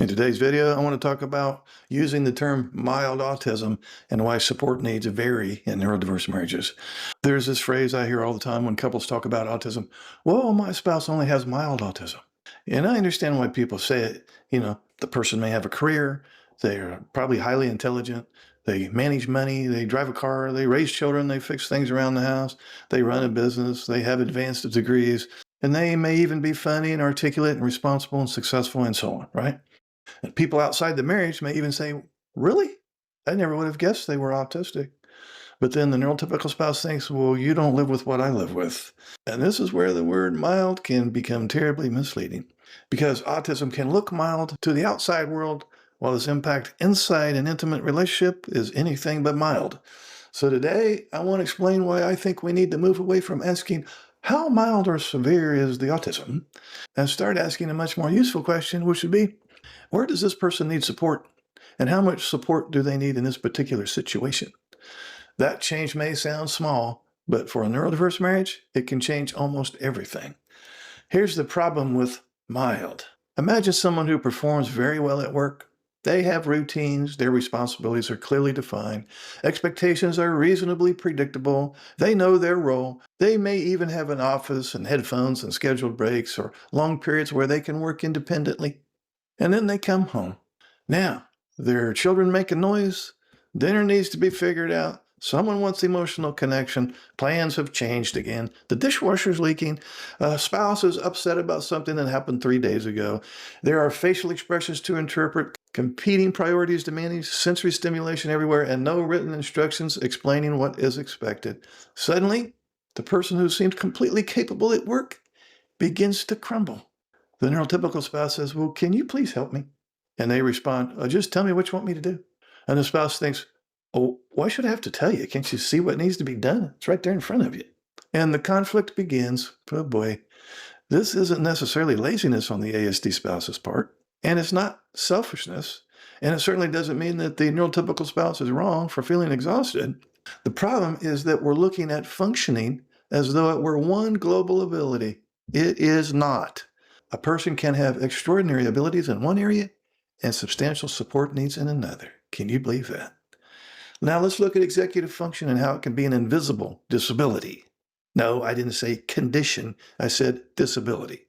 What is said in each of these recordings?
In today's video, I want to talk about using the term mild autism and why support needs vary in neurodiverse marriages. There's this phrase I hear all the time when couples talk about autism. Well, my spouse only has mild autism. And I understand why people say it. The person may have a career, they're probably highly intelligent, they manage money, they drive a car, they raise children, they fix things around the house, they run a business, they have advanced degrees, and they may even be funny and articulate and responsible and successful and so on, right? And people outside the marriage may even say, really? I never would have guessed they were autistic. But then the neurotypical spouse thinks, well, you don't live with what I live with. And this is where the word mild can become terribly misleading, because autism can look mild to the outside world, while its impact inside an intimate relationship is anything but mild. So today, I want to explain why I think we need to move away from asking, how mild or severe is the autism? And start asking a much more useful question, which would be, where does this person need support? And how much support do they need in this particular situation? That change may sound small, but for a neurodiverse marriage, it can change almost everything. Here's the problem with mild. Imagine someone who performs very well at work. They have routines, their responsibilities are clearly defined, expectations are reasonably predictable, they know their role, they may even have an office and headphones and scheduled breaks or long periods where they can work independently. And then they come home. Now, their children make a noise, dinner needs to be figured out, someone wants emotional connection, plans have changed again, the dishwasher's leaking, a spouse is upset about something that happened 3 days ago, there are facial expressions to interpret, competing priorities to manage, sensory stimulation everywhere, and no written instructions explaining what is expected. Suddenly, the person who seemed completely capable at work begins to crumble. The neurotypical spouse says, well, can you please help me? And they respond, oh, just tell me what you want me to do. And the spouse thinks, oh, why should I have to tell you? Can't you see what needs to be done? It's right there in front of you. And the conflict begins. Oh boy, this isn't necessarily laziness on the ASD spouse's part, and it's not selfishness, and it certainly doesn't mean that the neurotypical spouse is wrong for feeling exhausted. The problem is that we're looking at functioning as though it were one global ability. It is not. A person can have extraordinary abilities in one area and substantial support needs in another. Can you believe that? Now let's look at executive function and how it can be an invisible disability. No, I didn't say condition. I said disability.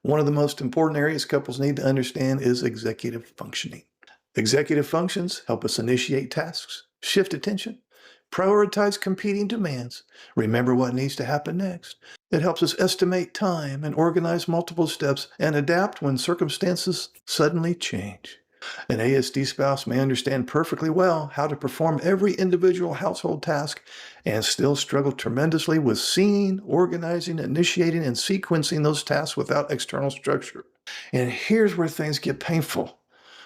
One of the most important areas couples need to understand is executive functioning. Executive functions help us initiate tasks, shift attention, prioritize competing demands, remember what needs to happen next. It helps us estimate time and organize multiple steps and adapt when circumstances suddenly change. An ASD spouse may understand perfectly well how to perform every individual household task and still struggle tremendously with seeing, organizing, initiating, and sequencing those tasks without external structure. And here's where things get painful.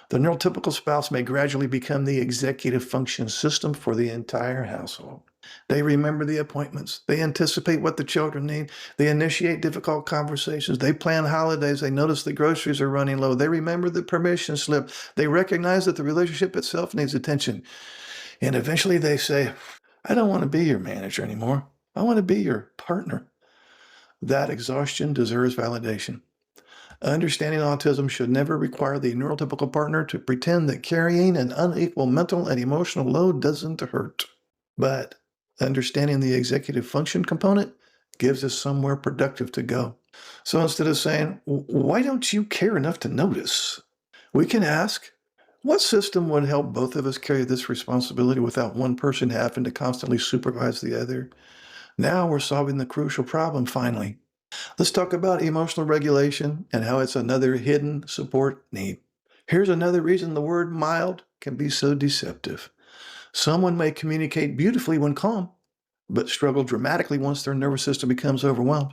The neurotypical spouse may gradually become the executive function system for the entire household. They remember the appointments. They anticipate what the children need. They initiate difficult conversations. They plan holidays. They notice the groceries are running low. They remember the permission slip. They recognize that the relationship itself needs attention. And eventually they say, I don't want to be your manager anymore. I want to be your partner. That exhaustion deserves validation. Understanding autism should never require the neurotypical partner to pretend that carrying an unequal mental and emotional load doesn't hurt. But understanding the executive function component gives us somewhere productive to go. So instead of saying, why don't you care enough to notice? We can ask, what system would help both of us carry this responsibility without one person having to constantly supervise the other? Now we're solving the crucial problem finally. Let's talk about emotional regulation and how it's another hidden support need. Here's another reason the word mild can be so deceptive. Someone may communicate beautifully when calm, but struggle dramatically once their nervous system becomes overwhelmed.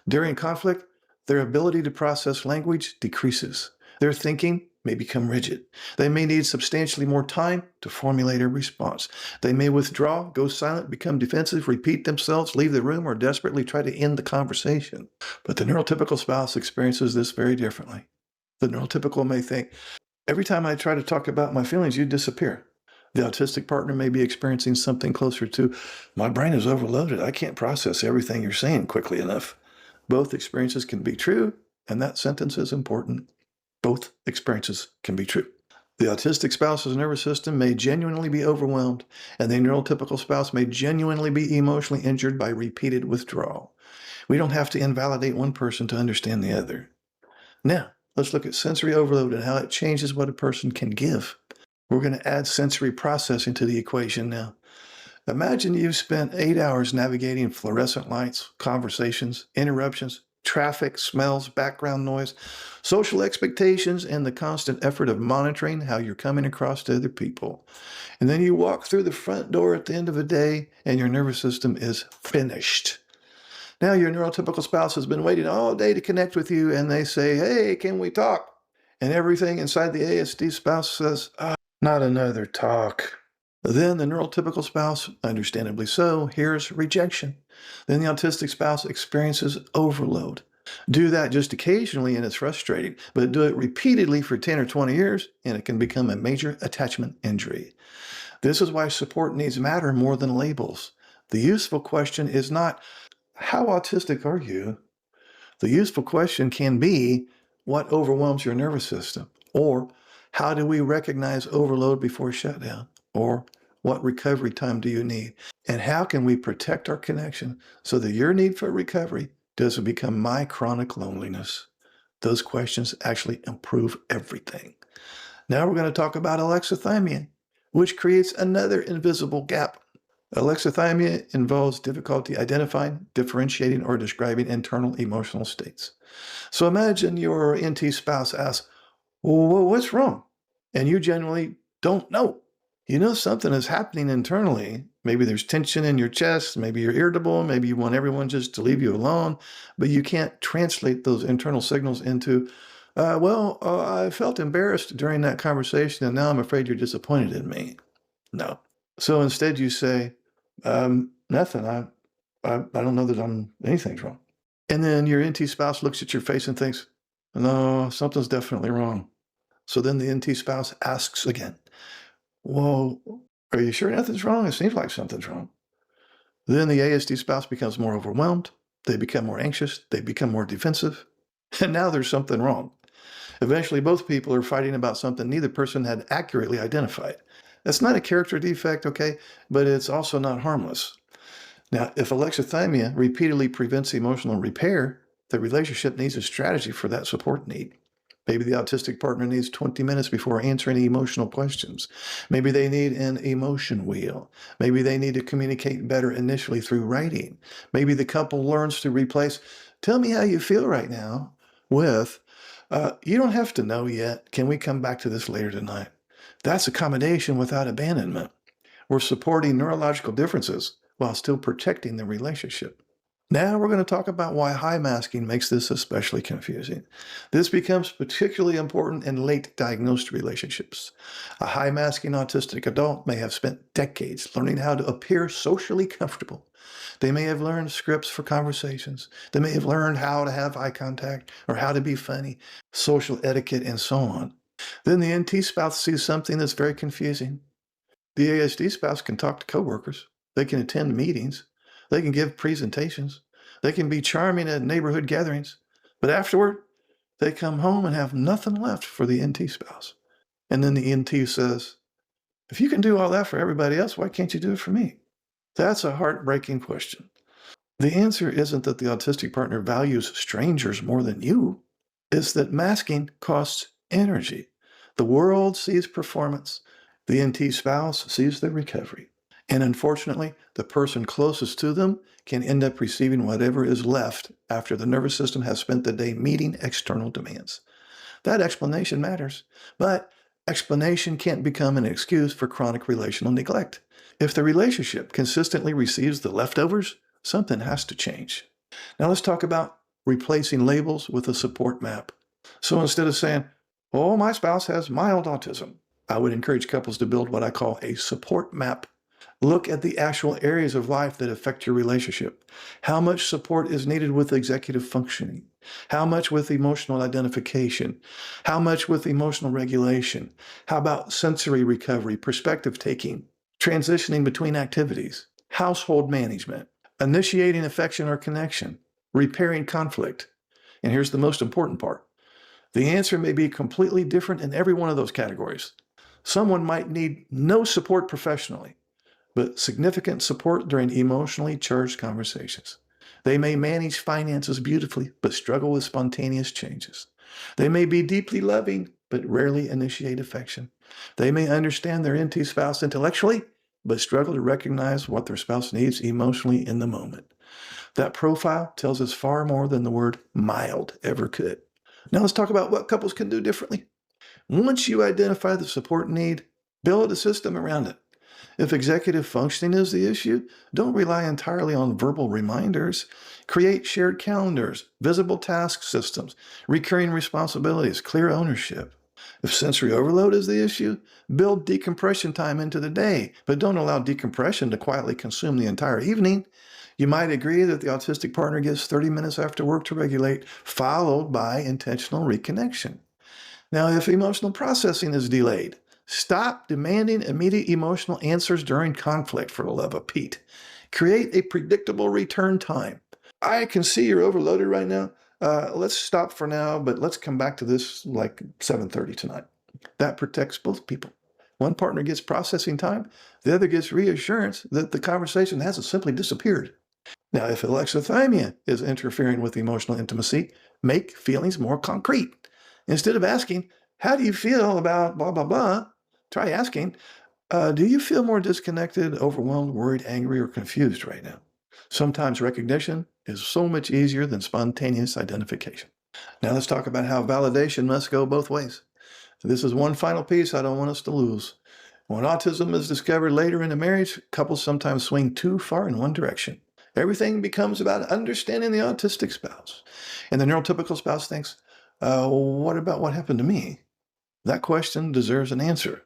During conflict, their ability to process language decreases. Their thinking may become rigid. They may need substantially more time to formulate a response. They may withdraw, go silent, become defensive, repeat themselves, leave the room, or desperately try to end the conversation. But the neurotypical spouse experiences this very differently. The neurotypical may think, every time I try to talk about my feelings, you disappear. The autistic partner may be experiencing something closer to, my brain is overloaded. I can't process everything you're saying quickly enough. Both experiences can be true, and that sentence is important. Both experiences can be true. The autistic spouse's nervous system may genuinely be overwhelmed, and the neurotypical spouse may genuinely be emotionally injured by repeated withdrawal. We don't have to invalidate one person to understand the other. Now, let's look at sensory overload and how it changes what a person can give. We're going to add sensory processing to the equation now. Imagine you've spent 8 hours navigating fluorescent lights, conversations, interruptions, traffic, smells, background noise, social expectations, and the constant effort of monitoring how you're coming across to other people. And then you walk through the front door at the end of the day and your nervous system is finished. Now your neurotypical spouse has been waiting all day to connect with you and they say, "Hey, can we talk?" And everything inside the ASD spouse says, "Not another talk." Then the neurotypical spouse, understandably so, hears rejection. Then the autistic spouse experiences overload. Do that just occasionally and it's frustrating, but do it repeatedly for 10 or 20 years and it can become a major attachment injury. This is why support needs matter more than labels. The useful question is not, "How autistic are you?" The useful question can be, "What overwhelms your nervous system?" Or, "How do we recognize overload before shutdown?" Or, "What recovery time do you need?" And how can we protect our connection so that your need for recovery doesn't become my chronic loneliness? Those questions actually improve everything. Now we're going to talk about alexithymia, which creates another invisible gap. Alexithymia involves difficulty identifying, differentiating, or describing internal emotional states. So imagine your NT spouse asks, "Well, what's wrong?" And you generally don't know. You know something is happening internally. Maybe there's tension in your chest. Maybe you're irritable. Maybe you want everyone just to leave you alone. But you can't translate those internal signals into, I felt embarrassed during that conversation, and now I'm afraid you're disappointed in me. No. So instead you say, nothing. I don't know that anything's wrong. And then your NT spouse looks at your face and thinks, "No, something's definitely wrong." So then the NT spouse asks again, "Well, are you sure nothing's wrong? It seems like something's wrong." Then the ASD spouse becomes more overwhelmed. They become more anxious. They become more defensive. And now there's something wrong. Eventually, both people are fighting about something neither person had accurately identified. That's not a character defect, okay, but it's also not harmless. Now, if alexithymia repeatedly prevents emotional repair, the relationship needs a strategy for that support need. Maybe the autistic partner needs 20 minutes before answering emotional questions. Maybe they need an emotion wheel. Maybe they need to communicate better initially through writing. Maybe the couple learns to replace, "Tell me how you feel right now," with, "You don't have to know yet. Can we come back to this later tonight?" That's accommodation without abandonment. We're supporting neurological differences while still protecting the relationship. Now we're going to talk about why high masking makes this especially confusing. This becomes particularly important in late diagnosed relationships. A high masking autistic adult may have spent decades learning how to appear socially comfortable. They may have learned scripts for conversations. They may have learned how to have eye contact or how to be funny, social etiquette, and so on. Then the NT spouse sees something that's very confusing. The ASD spouse can talk to coworkers. They can attend meetings. They can give presentations. They can be charming at neighborhood gatherings. But afterward, they come home and have nothing left for the NT spouse. And then the NT says, "If you can do all that for everybody else, why can't you do it for me?" That's a heartbreaking question. The answer isn't that the autistic partner values strangers more than you. It's that masking costs energy. The world sees performance. The NT spouse sees the recovery. And unfortunately, the person closest to them can end up receiving whatever is left after the nervous system has spent the day meeting external demands. That explanation matters, but explanation can't become an excuse for chronic relational neglect. If the relationship consistently receives the leftovers, something has to change. Now let's talk about replacing labels with a support map. So instead of saying, "Oh, my spouse has mild autism," I would encourage couples to build what I call a support map. Look at the actual areas of life that affect your relationship. How much support is needed with executive functioning? How much with emotional identification? How much with emotional regulation? How about sensory recovery, perspective taking, transitioning between activities, household management, initiating affection or connection, repairing conflict? And here's the most important part: The answer may be completely different in every one of those categories. Someone might need no support professionally, but significant support during emotionally charged conversations. They may manage finances beautifully, but struggle with spontaneous changes. They may be deeply loving, but rarely initiate affection. They may understand their NT spouse intellectually, but struggle to recognize what their spouse needs emotionally in the moment. That profile tells us far more than the word mild ever could. Now let's talk about what couples can do differently. Once you identify the support need, build a system around it. If executive functioning is the issue, don't rely entirely on verbal reminders. Create shared calendars, visible task systems, recurring responsibilities, clear ownership. If sensory overload is the issue, build decompression time into the day, but don't allow decompression to quietly consume the entire evening. You might agree that the autistic partner gets 30 minutes after work to regulate, followed by intentional reconnection. Now, if emotional processing is delayed, stop demanding immediate emotional answers during conflict, for the love of Pete. Create a predictable return time. I can see you're overloaded right now. Let's stop for now, but let's come back to this like 7:30 tonight. That protects both people. One partner gets processing time, the other gets reassurance that the conversation hasn't simply disappeared. Now, if alexithymia is interfering with emotional intimacy, make feelings more concrete. Instead of asking, how do you feel about blah, blah, blah? Try asking, do you feel more disconnected, overwhelmed, worried, angry, or confused right now? Sometimes recognition is so much easier than spontaneous identification. Now let's talk about how validation must go both ways. This is one final piece I don't want us to lose. When autism is discovered later in a marriage, couples sometimes swing too far in one direction. Everything becomes about understanding the autistic spouse. And the neurotypical spouse thinks, what about what happened to me? That question deserves an answer.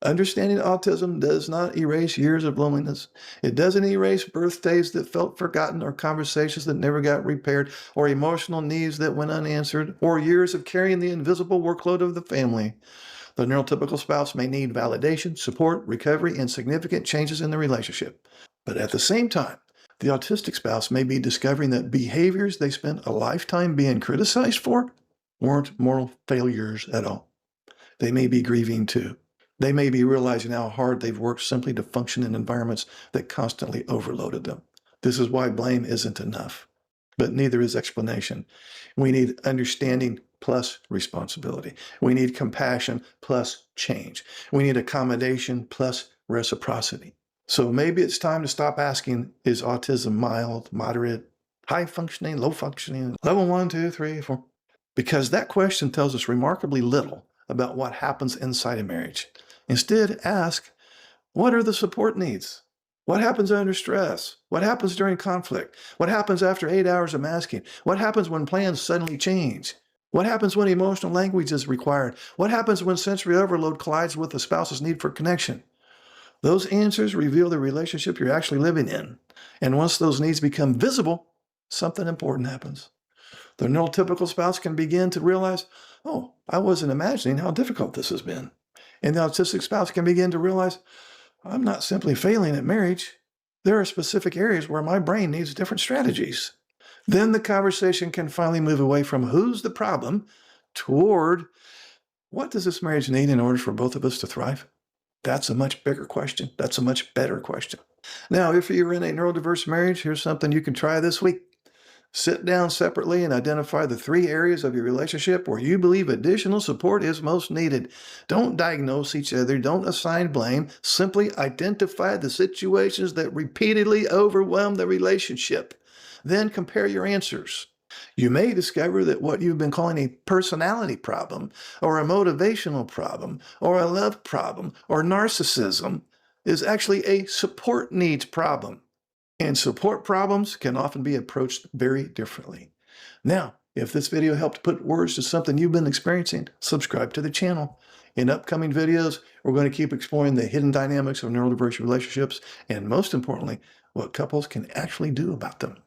Understanding autism does not erase years of loneliness. It doesn't erase birthdays that felt forgotten, or conversations that never got repaired, or emotional needs that went unanswered, or years of carrying the invisible workload of the family. The neurotypical spouse may need validation, support, recovery, and significant changes in the relationship. But at the same time, the autistic spouse may be discovering that behaviors they spent a lifetime being criticized for weren't moral failures at all. They may be grieving too. They may be realizing how hard they've worked simply to function in environments that constantly overloaded them. This is why blame isn't enough, but neither is explanation. We need understanding plus responsibility. We need compassion plus change. We need accommodation plus reciprocity. So maybe it's time to stop asking, is autism mild, moderate, high functioning, low functioning, level 1, 2, 3, 4? Because that question tells us remarkably little about what happens inside a marriage. Instead, ask, what are the support needs? What happens under stress? What happens during conflict? What happens after 8 hours of masking? What happens when plans suddenly change? What happens when emotional language is required? What happens when sensory overload collides with the spouse's need for connection? Those answers reveal the relationship you're actually living in. And once those needs become visible, something important happens. The neurotypical spouse can begin to realize, oh, I wasn't imagining how difficult this has been. And the autistic spouse can begin to realize, I'm not simply failing at marriage. There are specific areas where my brain needs different strategies. Then the conversation can finally move away from who's the problem toward what does this marriage need in order for both of us to thrive? That's a much bigger question. That's a much better question. Now, if you're in a neurodiverse marriage, here's something you can try this week. Sit down separately and identify the 3 areas of your relationship where you believe additional support is most needed. Don't diagnose each other. Don't assign blame. Simply identify the situations that repeatedly overwhelm the relationship. Then compare your answers. You may discover that what you've been calling a personality problem, or a motivational problem, or a love problem, or narcissism is actually a support needs problem. And support problems can often be approached very differently. Now, if this video helped put words to something you've been experiencing, subscribe to the channel. In upcoming videos, we're going to keep exploring the hidden dynamics of neurodiverse relationships, and most importantly, what couples can actually do about them.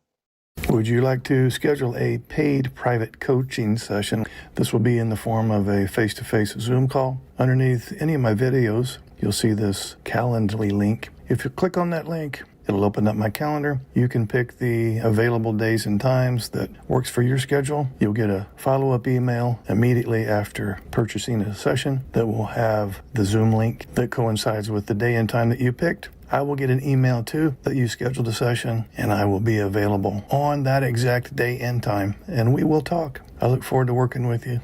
Would you like to schedule a paid private coaching session? This will be in the form of a face-to-face Zoom call. Underneath any of my videos, you'll see this Calendly link. If you click on that link, It'll open up my calendar. You can pick the available days and times that works for your schedule. You'll get a follow-up email immediately after purchasing a session that will have the Zoom link that coincides with the day and time that you picked. I will get an email too that you scheduled a session, and I will be available on that exact day and time, and we will talk. I look forward to working with you.